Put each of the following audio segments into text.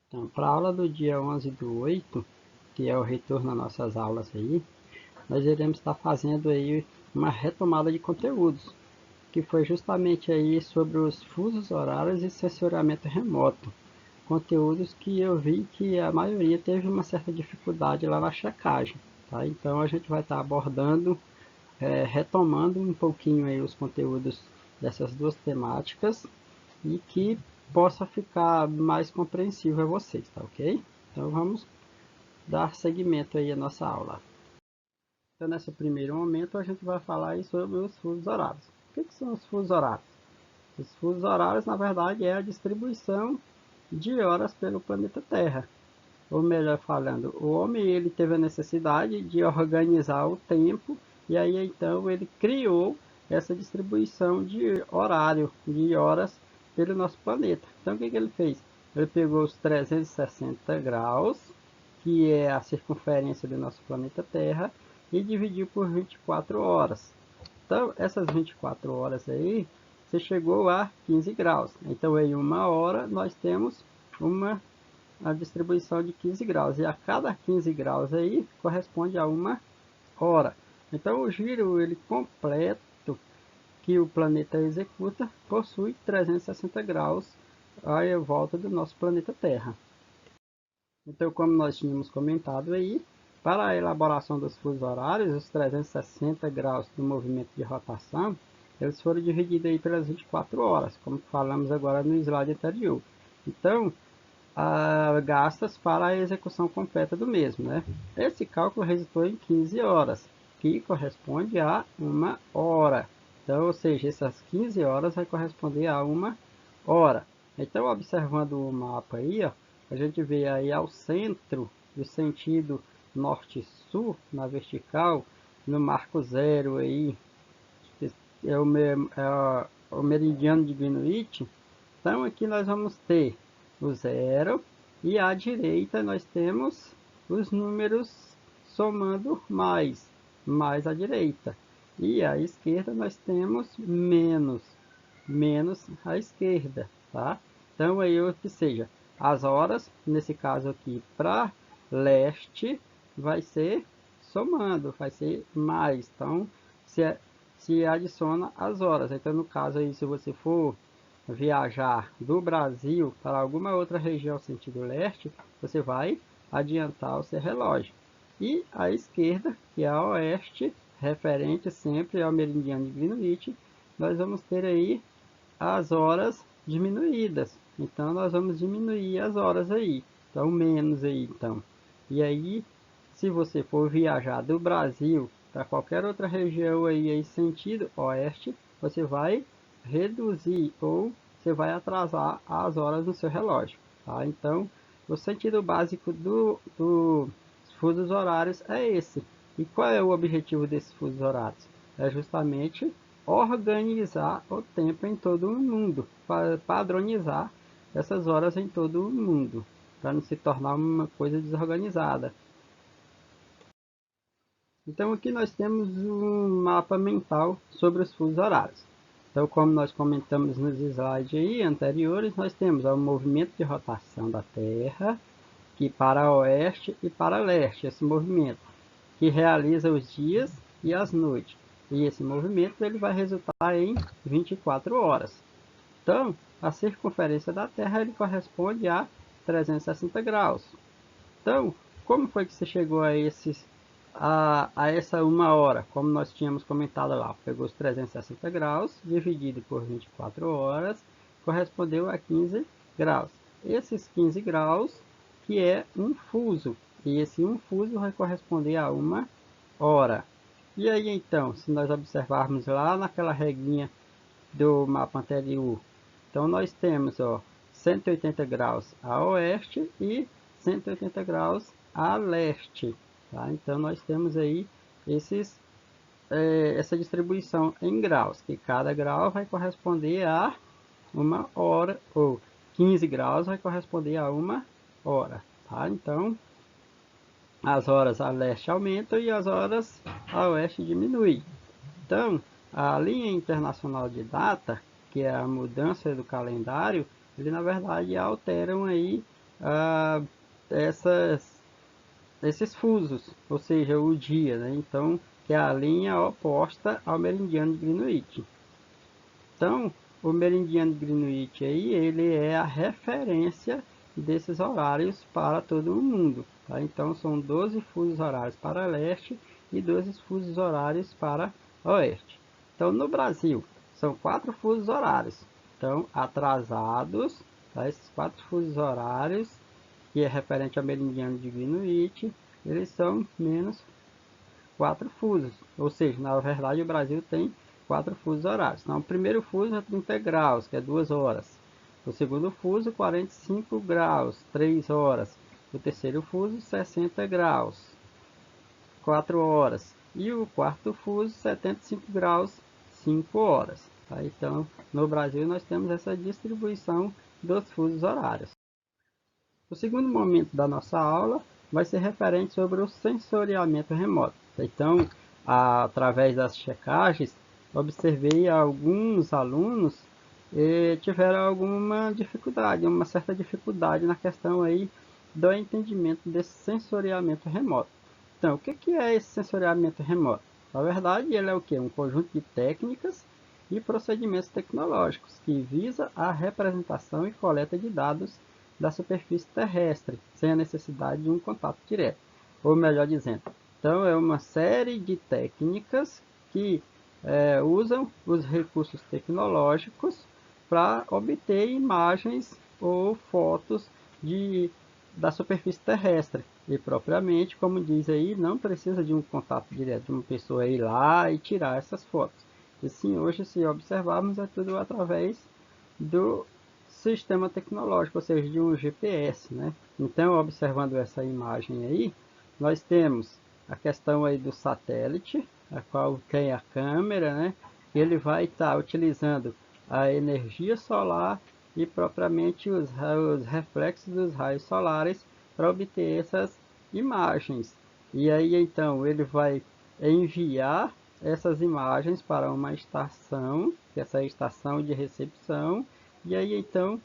Então, para a aula do dia 11/8, que é o retorno às nossas aulas aí, nós iremos estar fazendo aí uma retomada de conteúdos, que foi justamente aí sobre os fusos horários e sensoriamento remoto. Conteúdos que eu vi que a maioria teve uma certa dificuldade lá na checagem, tá? Então a gente vai estar abordando, retomando um pouquinho aí os conteúdos dessas duas temáticas e que possa ficar mais compreensível a vocês, tá ok? Então vamos dar seguimento aí à nossa aula. Então nesse primeiro momento a gente vai falar aí sobre os fusos horários. O que são os fusos horários? Os fusos horários na verdade é a distribuição de horas pelo planeta Terra. Ou melhor falando, o homem ele teve a necessidade de organizar o tempo e aí então ele criou essa distribuição de horário, de horas pelo nosso planeta. Então o que ele fez? Ele pegou os 360 graus, que é a circunferência do nosso planeta Terra, e dividiu por 24 horas. Então essas 24 horas aí, você chegou a 15 graus. Então em uma hora nós temos a distribuição de 15 graus. E a cada 15 graus aí corresponde a uma hora. Então o giro ele completo que o planeta executa possui 360 graus à volta do nosso planeta Terra. Então, como nós tínhamos comentado aí, para a elaboração dos fusos horários, os 360 graus do movimento de rotação, eles foram divididos aí pelas 24 horas, como falamos agora no slide anterior. Então, gastas para a execução completa do mesmo, né? Esse cálculo resultou em 15 horas, que corresponde a uma hora. Então, ou seja, essas 15 horas vai corresponder a uma hora. Então, observando o mapa aí, ó, a gente vê aí ao centro do sentido norte-sul, na vertical, no marco zero aí, que é o meridiano de Greenwich. Então aqui nós vamos ter o zero e à direita nós temos os números somando mais à direita. E à esquerda nós temos menos à esquerda, tá? Então aí, ou que seja, as horas, nesse caso aqui para leste, vai ser somando, vai ser mais. Então se adiciona as horas. Então no caso aí, se você for viajar do Brasil para alguma outra região sentido leste, você vai adiantar o seu relógio. E à esquerda, que é a oeste, referente sempre ao meridiano de Greenwich, nós vamos ter aí as horas diminuídas. Então nós vamos diminuir as horas aí. Então menos aí, então. E aí, se você for viajar do Brasil para qualquer outra região aí sentido oeste, você vai reduzir ou você vai atrasar as horas no seu relógio, tá? Então, o sentido básico dos fusos horários é esse. E qual é o objetivo desses fusos horários? É justamente organizar o tempo em todo o mundo, padronizar essas horas em todo o mundo, para não se tornar uma coisa desorganizada. Então aqui nós temos um mapa mental sobre os fusos horários. Então, como nós comentamos nos slides aí anteriores, nós temos o movimento de rotação da Terra, que para oeste e para leste, esse movimento, que realiza os dias e as noites. E esse movimento ele vai resultar em 24 horas. Então, a circunferência da Terra ele corresponde a 360 graus. Então, como foi que você chegou a essa uma hora? Como nós tínhamos comentado lá, pegou os 360 graus, dividido por 24 horas, correspondeu a 15 graus. Esses 15 graus, que é um fuso, e esse um fuso vai corresponder a uma hora. E aí então, se nós observarmos lá naquela reguinha do mapa anterior, então nós temos, ó, 180 graus a oeste e 180 graus a leste, tá? Então nós temos aí essa distribuição em graus, que cada grau vai corresponder a uma hora, ou 15 graus vai corresponder a uma hora, tá? Então as horas a leste aumentam e as horas a oeste diminuem. Então, a linha internacional de data, que é a mudança do calendário, ele na verdade alteram aí ah, essas, esses fusos, ou seja, o dia, né? Então, que é a linha oposta ao meridiano de Greenwich. Então, o meridiano de Greenwich aí, ele é a referência desses horários para todo o mundo. Tá? Então, são 12 fusos horários para leste e 12 fusos horários para oeste. Então, no Brasil, são 4 fusos horários. Então, atrasados, tá? Esses 4 fusos horários, que é referente ao meridiano de Greenwich, eles são menos 4 fusos. Ou seja, na verdade, o Brasil tem 4 fusos horários. Então, o primeiro fuso é 30 graus, que é 2 horas. O segundo fuso, 45 graus, 3 horas. O terceiro fuso, 60 graus, 4 horas. E o quarto fuso, 75 graus, 5 horas. Tá? Então, no Brasil, nós temos essa distribuição dos fusos horários. O segundo momento da nossa aula vai ser referente sobre o sensoriamento remoto. Então, através das checagens, observei alguns alunos tiveram alguma dificuldade, uma certa dificuldade na questão aí do entendimento desse sensoriamento remoto. Então, o que é esse sensoriamento remoto? Na verdade, ele é o que? Um conjunto de técnicas e procedimentos tecnológicos que visa a representação e coleta de dados da superfície terrestre, sem a necessidade de um contato direto. Ou melhor dizendo, então é uma série de técnicas que usam os recursos tecnológicos para obter imagens ou fotos da superfície terrestre. E propriamente, como diz aí, não precisa de um contato direto de uma pessoa ir lá e tirar essas fotos. E sim, hoje, se observarmos, é tudo através do sistema tecnológico, ou seja, de um GPS, né? Então, observando essa imagem aí, nós temos a questão aí do satélite, a qual tem a câmera, né? Ele vai estar utilizando a energia solar e propriamente os reflexos dos raios solares para obter essas imagens. E aí então ele vai enviar essas imagens para uma estação, que é essa estação de recepção, e aí então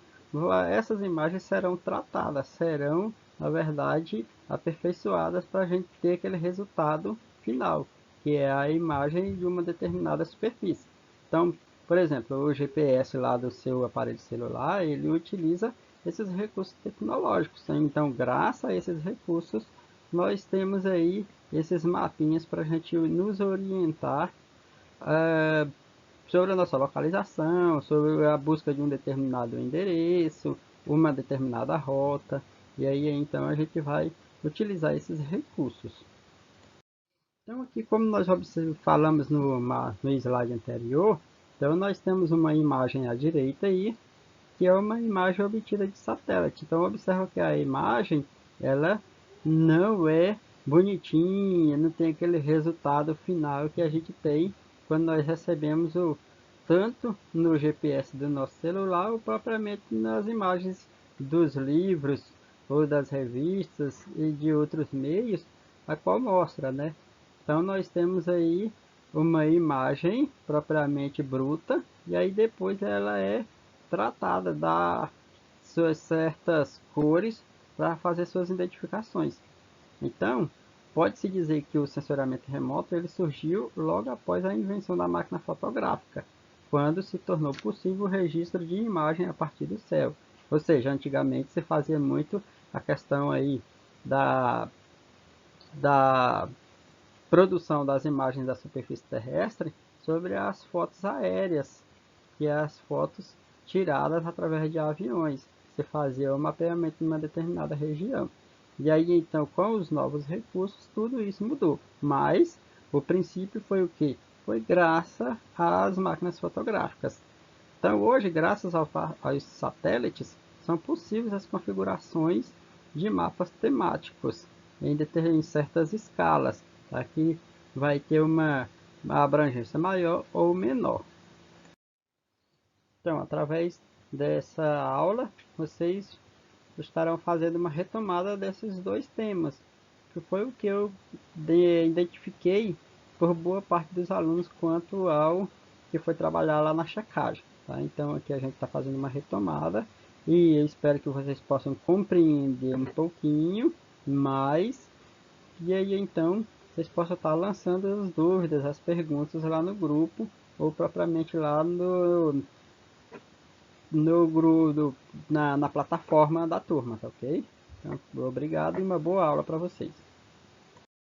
essas imagens serão tratadas, serão na verdade aperfeiçoadas para a gente ter aquele resultado final, que é a imagem de uma determinada superfície. Então, por exemplo, o GPS lá do seu aparelho celular, ele utiliza esses recursos tecnológicos. Então, graças a esses recursos, nós temos aí esses mapinhas para a gente nos orientar sobre a nossa localização, sobre a busca de um determinado endereço, uma determinada rota. E aí então a gente vai utilizar esses recursos. Então aqui, como nós falamos no slide anterior, então nós temos uma imagem à direita aí, que é uma imagem obtida de satélite. Então observa que a imagem, ela não é bonitinha, não tem aquele resultado final que a gente tem quando nós recebemos tanto no GPS do nosso celular ou propriamente nas imagens dos livros ou das revistas e de outros meios, a qual mostra, né? Então nós temos aí uma imagem propriamente bruta e aí depois ela é tratada, dá suas certas cores para fazer suas identificações. Então, pode-se dizer que o sensoriamento remoto ele surgiu logo após a invenção da máquina fotográfica, quando se tornou possível o registro de imagem a partir do céu. Ou seja, antigamente se fazia muito a questão aí da, da produção das imagens da superfície terrestre sobre as fotos aéreas, que é as fotos tiradas através de aviões. Você fazia o mapeamento de uma determinada região. E aí então, com os novos recursos, tudo isso mudou. Mas o princípio foi o que? Foi graças às máquinas fotográficas. Então hoje, graças aos satélites, são possíveis as configurações de mapas temáticos em certas escalas. Aqui vai ter uma abrangência maior ou menor. Então, através dessa aula, vocês estarão fazendo uma retomada desses dois temas, que foi o que eu identifiquei por boa parte dos alunos quanto ao que foi trabalhar lá na checagem. Tá? Então, aqui a gente está fazendo uma retomada E eu espero que vocês possam compreender um pouquinho mais. E aí então vocês possam estar lançando as dúvidas, as perguntas lá no grupo ou propriamente lá no grupo, na plataforma da turma, tá ok? Então, obrigado e uma boa aula para vocês.